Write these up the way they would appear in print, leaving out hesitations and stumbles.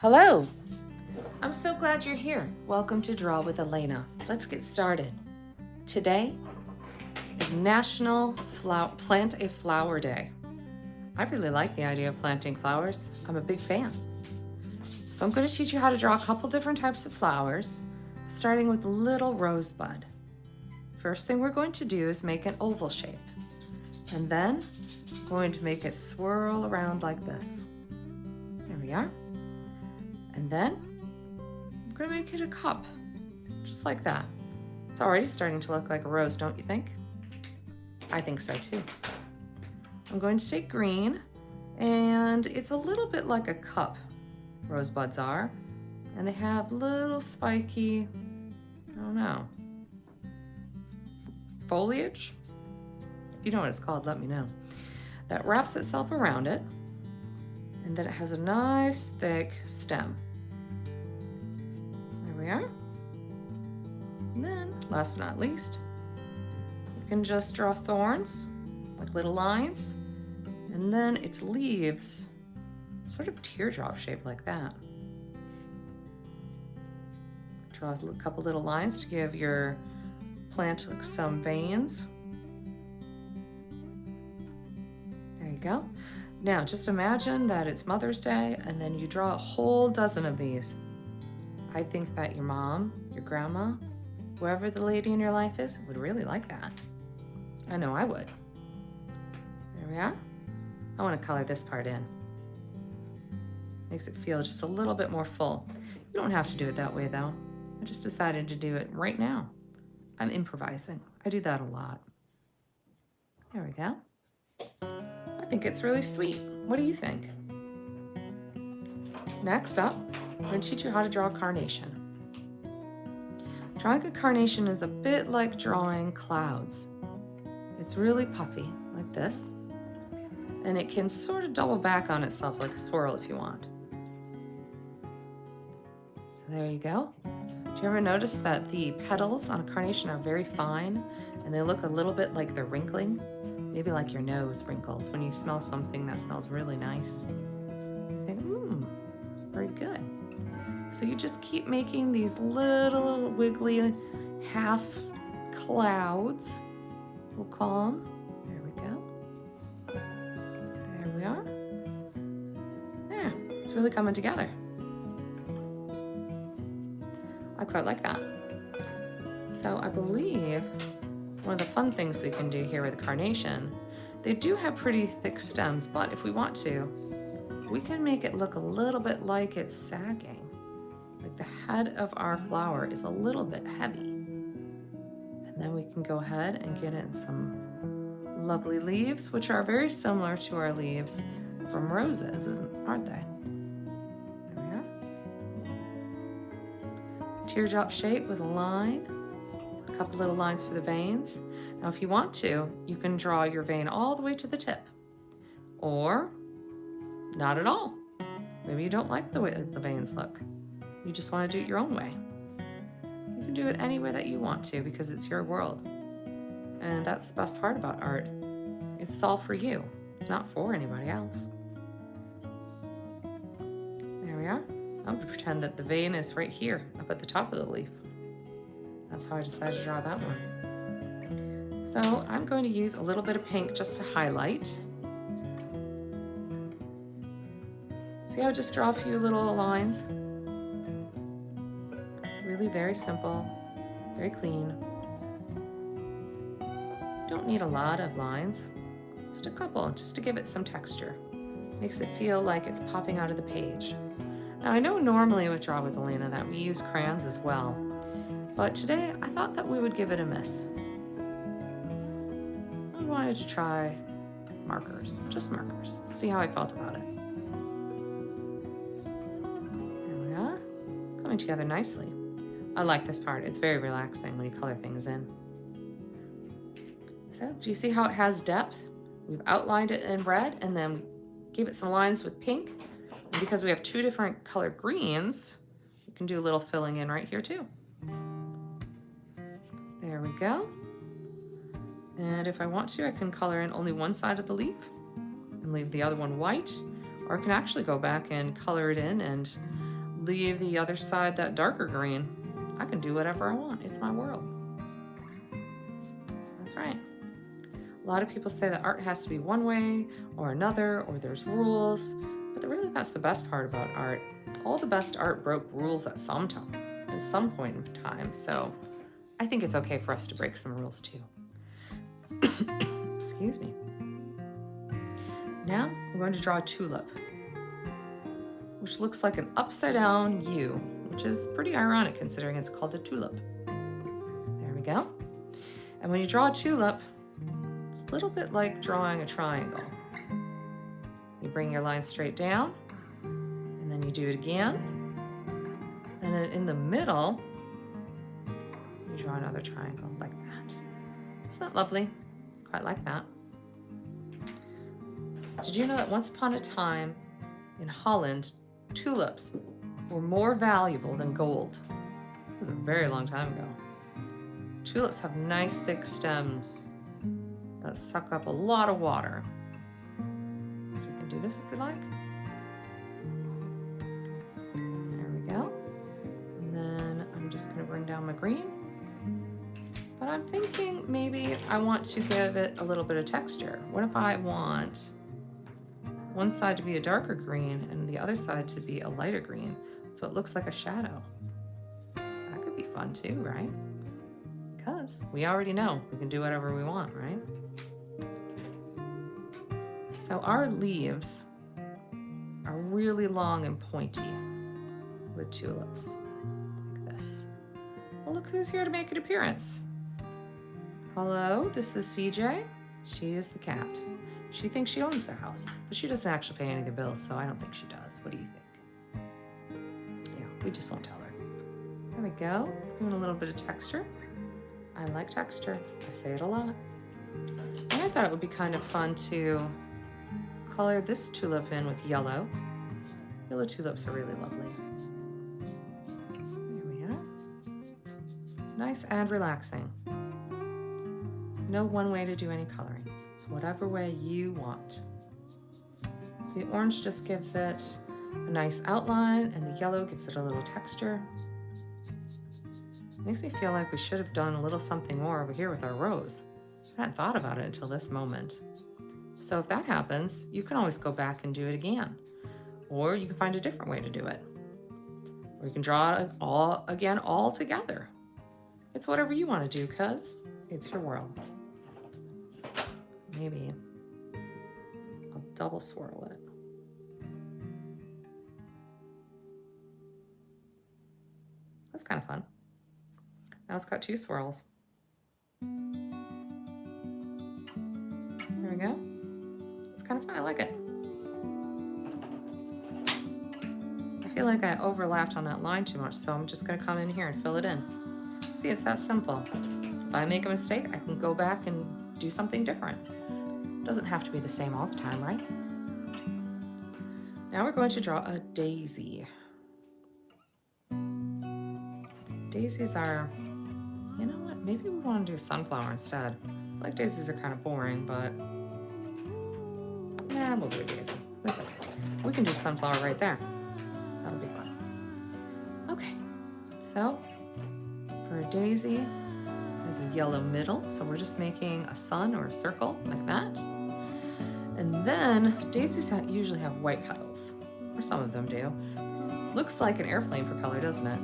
Hello! I'm so glad you're here. Welcome to Draw with Elena. Let's get started. Today is National Plant a Flower Day. I really like the idea of planting flowers. I'm a big fan. So I'm going to teach you how to draw a couple different types of flowers, starting with a little rosebud. First thing we're going to do is make an oval shape. And then I'm going to make it swirl around like this. There we are. And then I'm going to make it a cup, just like that. It's already starting to look like a rose, don't you think? I think so too. I'm going to take green, and it's a little bit like a cup, rosebuds are, and they have little spiky, I don't know, foliage? If you know what it's called, let me know. That wraps itself around it, and then it has a nice thick stem. There we are. And then, last but not least, you can just draw thorns, like little lines, and then its leaves, sort of teardrop shape like that. Draw a couple little lines to give your plant like some veins. There you go. Now just imagine that it's Mother's Day and then you draw a whole dozen of these. I think that your mom, your grandma, whoever the lady in your life is, would really like that. I know I would. There we are. I want to color this part in. Makes it feel just a little bit more full. You don't have to do it that way though. I just decided to do it right now. I'm improvising. I do that a lot. There we go. I think it's really sweet. What do you think? Next up, I'm going to teach you how to draw a carnation. Drawing a carnation is a bit like drawing clouds. It's really puffy, like this, and it can sort of double back on itself like a swirl if you want. So there you go. Do you ever notice that the petals on a carnation are very fine and they look a little bit like they're wrinkling? Maybe like your nose wrinkles when you smell something that smells really nice. You think, that's pretty good. So you just keep making these little wiggly half clouds, we'll call them. There we go. There we are. There, it's really coming together. I quite like that. So I believe one of the fun things we can do here with the carnation, they do have pretty thick stems, but if we want to, we can make it look a little bit like it's sagging. Like the head of our flower is a little bit heavy. And then we can go ahead and get in some lovely leaves, which are very similar to our leaves from roses, aren't they? There we are. Teardrop shape with a line. A couple little lines for the veins. Now if you want to, you can draw your vein all the way to the tip, or not at all. Maybe you don't like the way the veins look. You just want to do it your own way. You can do it any way that you want to because it's your world. And that's the best part about art. It's all for you. It's not for anybody else. There we are. I'm going to pretend that the vein is right here, up at the top of the leaf. That's how I decided to draw that one. So I'm going to use a little bit of pink just to highlight. See how I just draw a few little lines? Really very simple, very clean. Don't need a lot of lines, just a couple, just to give it some texture. Makes it feel like it's popping out of the page. Now I know normally with Draw with Elena that we use crayons as well, but today I thought that we would give it a miss. I wanted to try markers, just markers, see how I felt about it. There we are, coming together nicely. I like this part, it's very relaxing when you color things in. So, do you see how it has depth? We've outlined it in red and then gave it some lines with pink. And because we have two different colored greens, you can do a little filling in right here too. There we go. And if I want to, I can color in only one side of the leaf and leave the other one white, or I can actually go back and color it in and leave the other side that darker green. I can do whatever I want. It's my world. That's right. A lot of people say that art has to be one way or another, or there's rules, but really that's the best part about art. All the best art broke rules at some time, at some point in time, so I think it's okay for us to break some rules too. Excuse me. Now I'm going to draw a tulip, which looks like an upside down U, which is pretty ironic considering it's called a tulip. There we go. And when you draw a tulip, it's a little bit like drawing a triangle. You bring your line straight down, and then you do it again. And then in the middle, you draw another triangle like that. Isn't that lovely? Quite like that. Did you know that once upon a time in Holland, tulips were more valuable than gold? It was a very long time ago. Tulips have nice thick stems that suck up a lot of water. So we can do this if we like. There we go. And then I'm just going to bring down my green. But I'm thinking maybe I want to give it a little bit of texture. What if I want one side to be a darker green and the other side to be a lighter green, so it looks like a shadow? That could be fun too, right? Because we already know we can do whatever we want, right? So our leaves are really long and pointy with tulips, like this. Well, look who's here to make an appearance. Hello, this is CJ. She is the cat. She thinks she owns the house, but she doesn't actually pay any of the bills, so I don't think she does. What do you think? Yeah, we just won't tell her. There we go. Doing a little bit of texture. I like texture. I say it a lot. And I thought it would be kind of fun to color this tulip in with yellow. Yellow tulips are really lovely. There we are. Nice and relaxing. No one way to do any coloring. It's whatever way you want. So the orange just gives it a nice outline, and the yellow gives it a little texture. Makes me feel like we should have done a little something more over here with our rose. I hadn't thought about it until this moment. So if that happens, you can always go back and do it again. Or you can find a different way to do it. Or you can draw it all together. It's whatever you want to do, because it's your world. Maybe I'll double swirl it. That's kind of fun. Now it's got two swirls. There we go. It's kind of fun. I like it. I feel like I overlapped on that line too much, so I'm just going to come in here and fill it in. See, it's that simple. If I make a mistake, I can go back and do something different. It doesn't have to be the same all the time, right? Now we're going to draw a daisy. Daisies are, you know what, maybe we want to do sunflower instead. I like daisies are kind of boring, but yeah, we'll do a daisy. That's okay. We can do sunflower right there. That'll be fun. Okay, so for a daisy, there's a yellow middle, so we're just making a sun or a circle like that. And then daisies usually have white petals, or some of them do. Looks like an airplane propeller, doesn't it?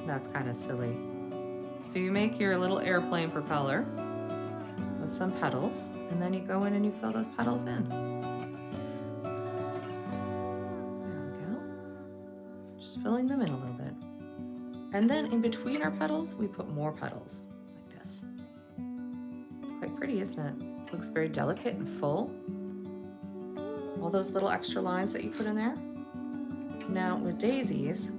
That's kind of silly. So you make your little airplane propeller with some petals, and then you go in and you fill those petals in. There we go. Just filling them in a little bit. And then in between our petals, we put more petals like this. It's quite pretty, isn't it? Looks very delicate and full. All those little extra lines that you put in there. Now with daisies,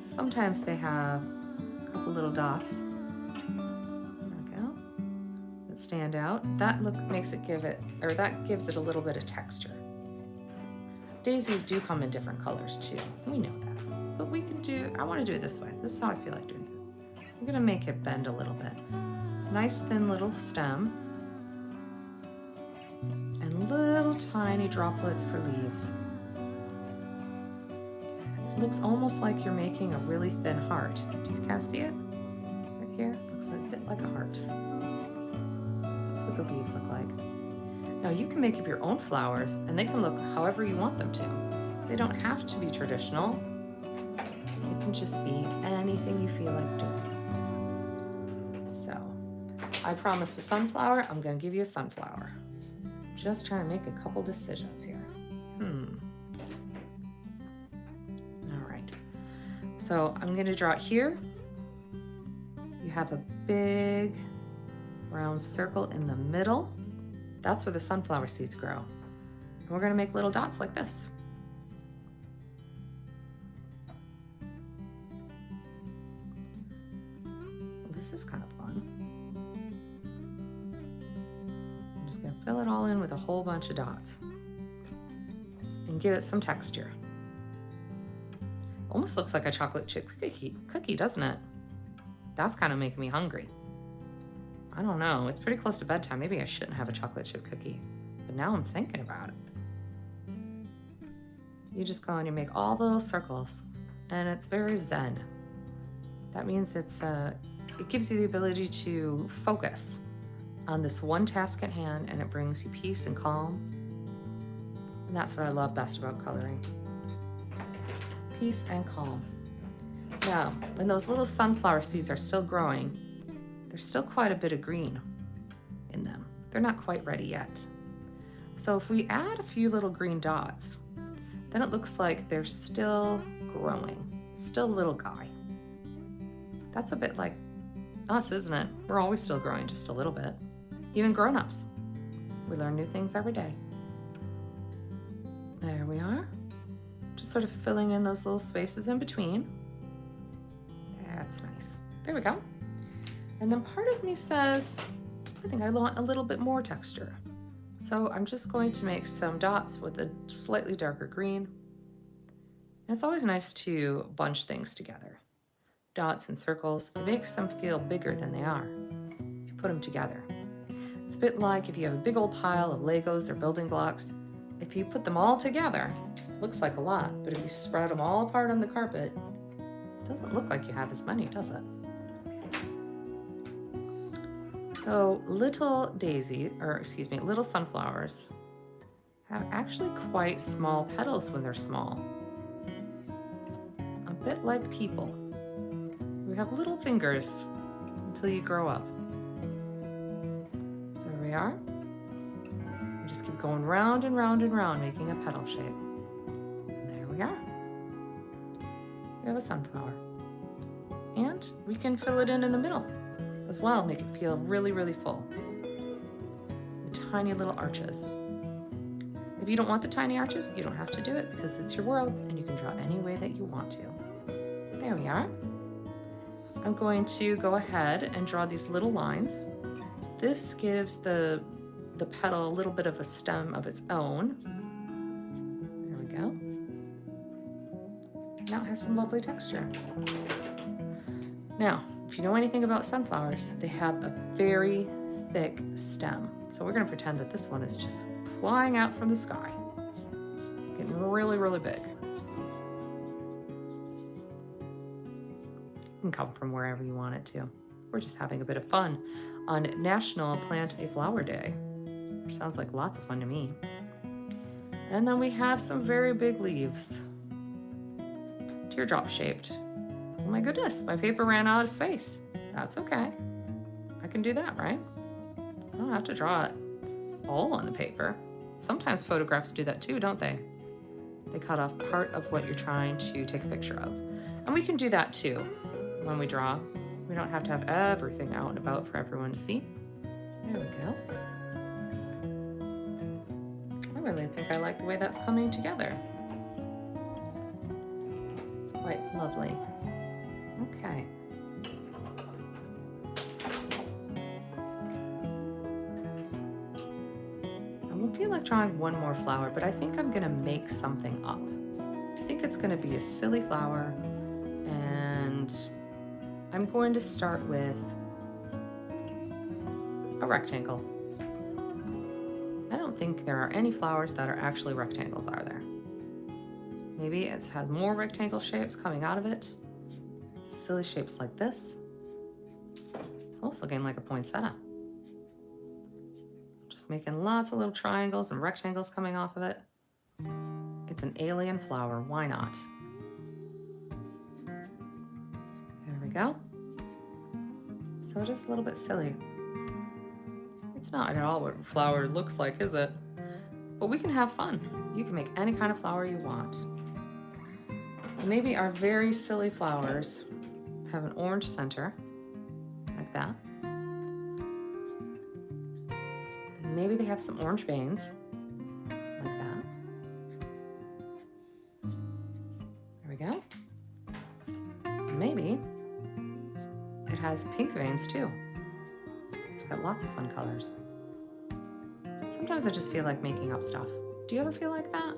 sometimes they have a couple little dots. There we go. That stand out. That gives it a little bit of texture. Daisies do come in different colors too. We know that. But I want to do it this way. This is how I feel like doing it. I'm gonna make it bend a little bit. Nice thin little stem. And little tiny droplets for leaves. It looks almost like you're making a really thin heart. Do you guys see it? Right here, it looks a bit like a heart. That's what the leaves look like. Now you can make up your own flowers and they can look however you want them to. They don't have to be traditional. It can just be anything you feel like doing. So, I promised a sunflower, I'm gonna give you a sunflower. Just trying to make a couple decisions here. All right. So I'm going to draw it here. You have a big round circle in the middle. That's where the sunflower seeds grow. And we're going to make little dots like this. Well, this is kind of fun. I'm just going to fill it all in with a whole bunch of dots and give it some texture. Almost looks like a chocolate chip cookie, doesn't it? That's kind of making me hungry. I don't know, it's pretty close to bedtime. Maybe I shouldn't have a chocolate chip cookie, but now I'm thinking about it. You just go and you make all the little circles, and it's very zen. That means it gives you the ability to focus on this one task at hand, and it brings you peace and calm. And that's what I love best about coloring. Peace and calm. Now, when those little sunflower seeds are still growing, there's still quite a bit of green in them. They're not quite ready yet. So if we add a few little green dots, then it looks like they're still growing, still a little guy. That's a bit like us, isn't it? We're always still growing just a little bit. Even grown-ups. We learn new things every day. There we are. Just sort of filling in those little spaces in between. That's nice. There we go. And then part of me says, I think I want a little bit more texture. So I'm just going to make some dots with a slightly darker green. And it's always nice to bunch things together. Dots and circles, it makes them feel bigger than they are if you put them together. It's a bit like if you have a big old pile of Legos or building blocks. If you put them all together, it looks like a lot, but if you spread them all apart on the carpet, it doesn't look like you have as many, does it? So little little sunflowers have actually quite small petals when they're small. A bit like people. We have little fingers until you grow up. So here we are. We just keep going round and round and round, making a petal shape. And there we are. We have a sunflower. And we can fill it in the middle as well, make it feel really, really full. With tiny little arches. If you don't want the tiny arches, you don't have to do it because it's your world and you can draw any way that you want to. There we are. I'm going to go ahead and draw these little lines. This gives the petal a little bit of a stem of its own. There we go. Now it has some lovely texture. Now, if you know anything about sunflowers, they have a very thick stem. So we're gonna pretend that this one is just flying out from the sky. It's getting really, really big. It can come from wherever you want it to. We're just having a bit of fun on National Plant a Flower Day, which sounds like lots of fun to me. And then we have some very big leaves. Teardrop shaped. Oh my goodness, my paper ran out of space. That's okay. I can do that, right? I don't have to draw it all on the paper. Sometimes photographs do that too, don't they? They cut off part of what you're trying to take a picture of. And we can do that too when we draw. We don't have to have everything out and about for everyone to see. There we go. I really think I like the way that's coming together. It's quite lovely. Okay. I feel like drawing one more flower, but I think I'm gonna make something up. I think it's gonna be a silly flower, and I'm going to start with a rectangle. I don't think there are any flowers that are actually rectangles, are there? Maybe it has more rectangle shapes coming out of it. Silly shapes like this. It's almost looking like a poinsettia. Just making lots of little triangles and rectangles coming off of it. It's an alien flower, why not? There we go. So just a little bit silly. It's not at all what a flower looks like, is it? But we can have fun. You can make any kind of flower you want. And maybe our very silly flowers have an orange center, like that. And maybe they have some orange veins, like that. There we go. And maybe it has pink veins too. It's got lots of fun colors. Sometimes I just feel like making up stuff. Do you ever feel like that?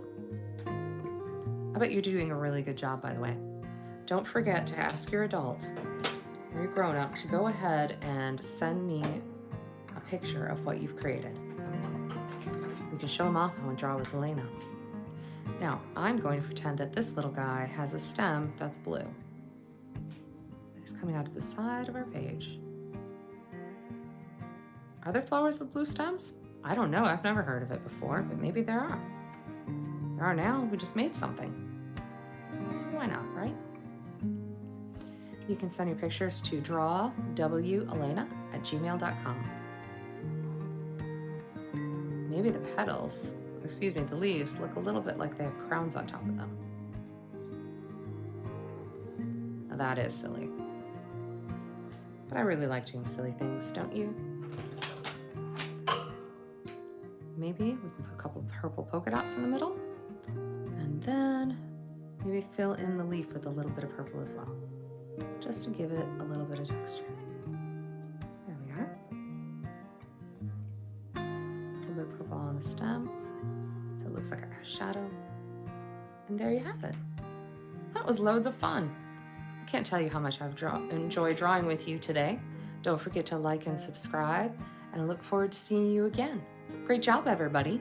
I bet you're doing a really good job, by the way. Don't forget to ask your adult or your grown-up to go ahead and send me a picture of what you've created. We can show them off on Draw with Elena. Now, I'm going to pretend that this little guy has a stem that's blue. It's coming out of the side of our page. Are there flowers with blue stems? I don't know, I've never heard of it before, but maybe there are. There are now, we just made something. So why not, right? You can send your pictures to drawwelena@gmail.com. Maybe the petals, the leaves look a little bit like they have crowns on top of them. Now that is silly. But I really like doing silly things, don't you? Maybe we can put a couple purple polka dots in the middle. And then maybe fill in the leaf with a little bit of purple as well, just to give it a little bit of texture. There we are. A little bit of purple on the stem, so it looks like a shadow. And there you have it. That was loads of fun. I can't tell you how much I've enjoyed drawing with you today. Don't forget to like and subscribe, and I look forward to seeing you again. Great job, everybody.